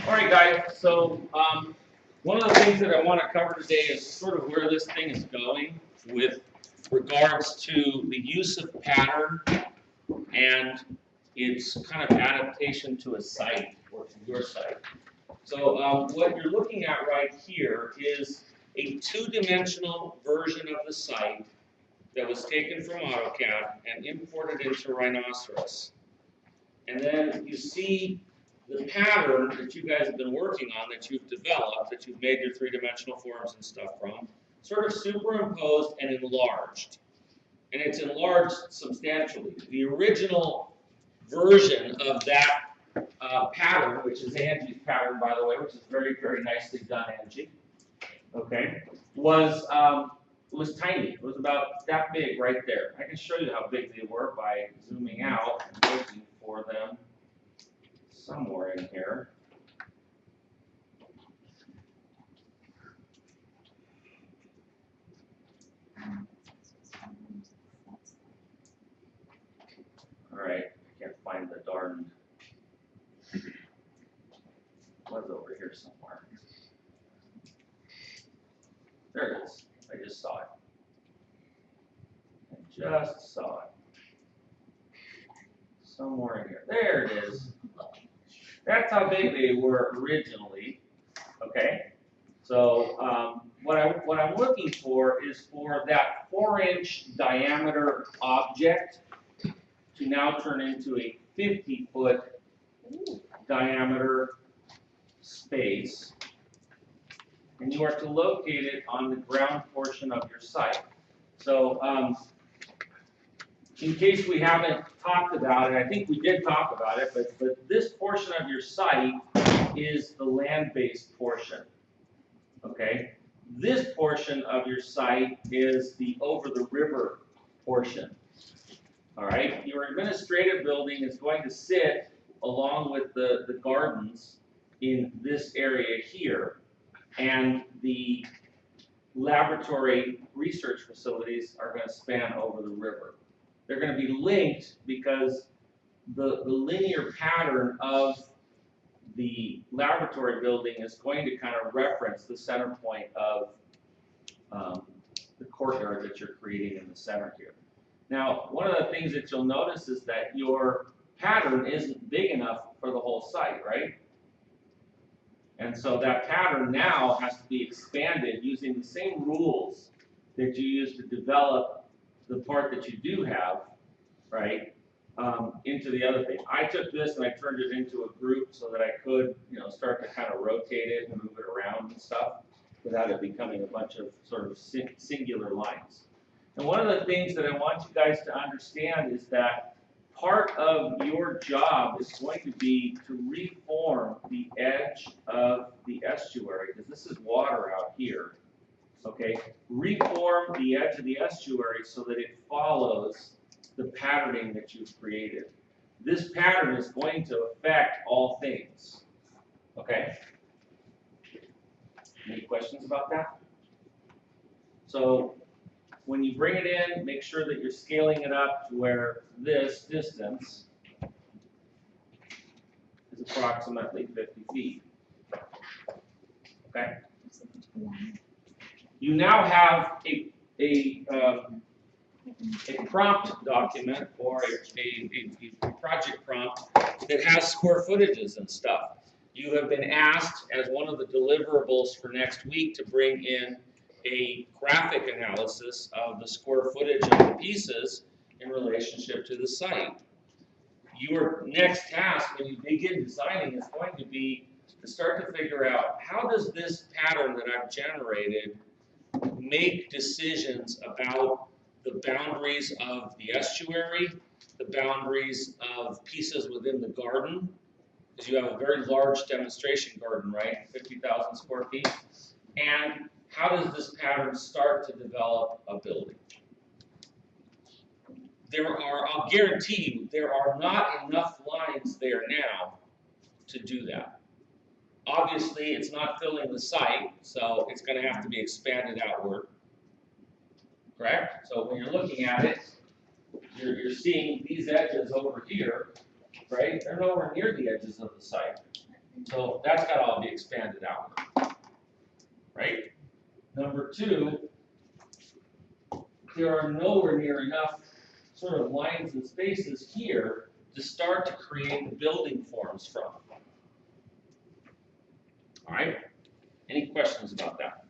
All right, guys, so one of the things that I want to cover today is sort of where this thing is going with regards to the use of pattern and its kind of adaptation to a site or to your site. So what you're looking at right here is a two-dimensional version of the site that was taken from AutoCAD and imported into Rhinoceros. And then you see the pattern that you guys have been working on, that you've developed, that you've made your three-dimensional forms and stuff from, sort of superimposed and enlarged. And it's enlarged substantially. The original version of that pattern, which is Angie's pattern, by the way, which is very, very nicely done, Angie, okay, was tiny. It was about that big right there. I can show you how big they were by zooming out and looking for them somewhere in here. All right, I can't find the darn. It was over here somewhere. There it is. I just saw it. I just saw it. Somewhere in here. There it is. That's how big they were originally. Okay. So what I'm looking for is for that 4-inch diameter object to now turn into a 50-foot diameter space, and you are to locate it on the ground portion of your site. So in case we haven't talked about it, I think we did talk about it, but this portion of your site is the land-based portion, okay? This portion of your site is the over-the-river portion, all right? Your administrative building is going to sit along with the gardens in this area here, and the laboratory research facilities are going to span over the river. They're going to be linked because the linear pattern of the laboratory building is going to kind of reference the center point of the courtyard that you're creating in the center here. Now, one of the things that you'll notice is that your pattern isn't big enough for the whole site, right? And so that pattern now has to be expanded using the same rules that you use to develop the part that you do have, right, into the other thing. I took this and I turned it into a group so that I could, start to kind of rotate it and move it around and stuff without it becoming a bunch of sort of singular lines. And one of the things that I want you guys to understand is that part of your job is going to be to reform the edge of the estuary, because this is water out here. Okay, reform the edge of the estuary so that it follows the patterning that you've created. This pattern is going to affect all things. Okay? Any questions about that? So when you bring it in, make sure that you're scaling it up to where this distance is approximately 50 feet. Okay? You now have a prompt document or a project prompt that has square footages and stuff. You have been asked as one of the deliverables for next week to bring in a graphic analysis of the square footage of the pieces in relationship to the site. Your next task when you begin designing is going to be to start to figure out, how does this pattern that I've generated make decisions about the boundaries of the estuary, the boundaries of pieces within the garden, because you have a very large demonstration garden, right, 50,000 square feet, and how does this pattern start to develop a building? I'll guarantee you, there are not enough lines there now to do that. Obviously, it's not filling the site, so it's going to have to be expanded outward. Correct? So when you're looking at it, you're seeing these edges over here, right? They're nowhere near the edges of the site. So that's got to all be expanded out, right? Number two, there are nowhere near enough sort of lines and spaces here to start to create the building forms from. All right? Any questions about that?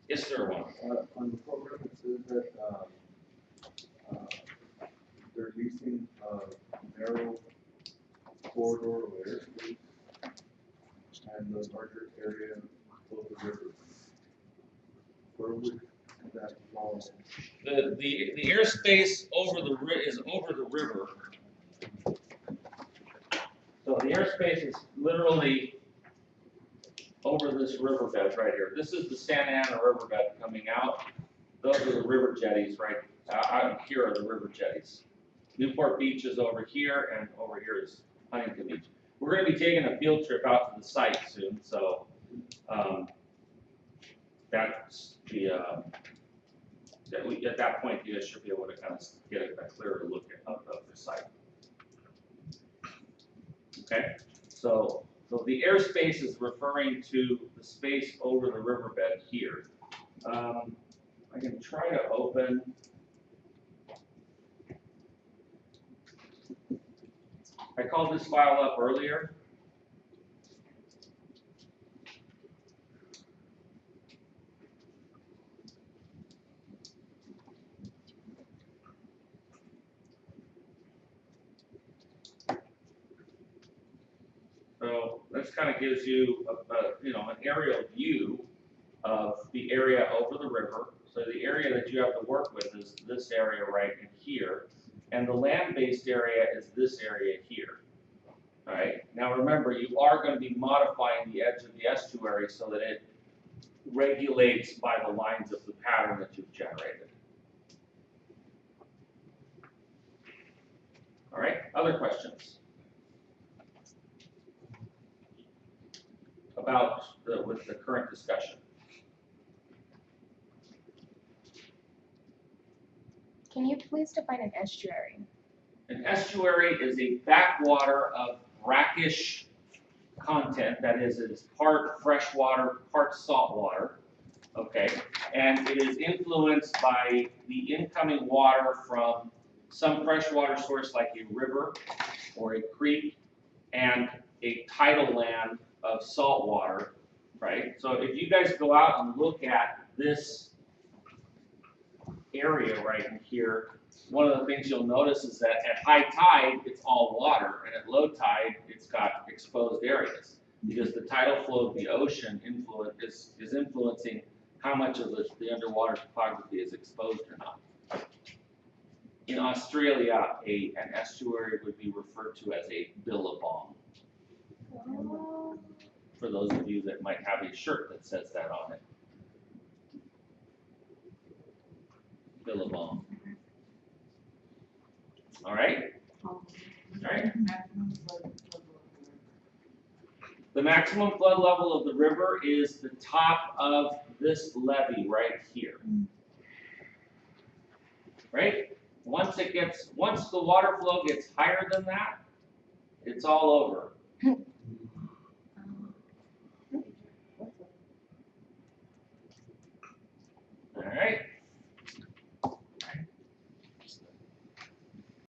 Yes, sir, one. On the program, it says that they're leasing a narrow corridor of airspace and the larger area of the river. Where would that fall? The airspace over is over the river. So the airspace is literally over this riverbed right here. This is the Santa Ana riverbed coming out. Those are the river jetties right out here are the river jetties. Newport Beach is over here, and over here is Huntington Beach. We're going to be taking a field trip out to the site soon, so that's the at that point you guys should be able to kind of get a clearer look of the site. Okay, so the airspace is referring to the space over the riverbed here. I can try to open. I called this file up earlier. So this kind of gives you an aerial view of the area over the river. So the area that you have to work with is this area right in here, and the land-based area is this area here. All right. Now remember, you are going to be modifying the edge of the estuary so that it regulates by the lines of the pattern that you've generated. All right. Other questions about with the current discussion? Can you please define an estuary? An estuary is a backwater of brackish content, that is, it's part freshwater, part saltwater, okay? And it is influenced by the incoming water from some freshwater source like a river or a creek and a tidal land of salt water, right? So if you guys go out and look at this area right in here, one of the things you'll notice is that at high tide, it's all water, and at low tide, it's got exposed areas, because the tidal flow of the ocean is influencing how much of the underwater topography is exposed or not. In Australia, an estuary would be referred to as a billabong. For those of you that might have a shirt that says that on it. Billabong. All right? All right. The maximum flood level of the river is the top of this levee right here. Right? Once the water flow gets higher than that, it's all over.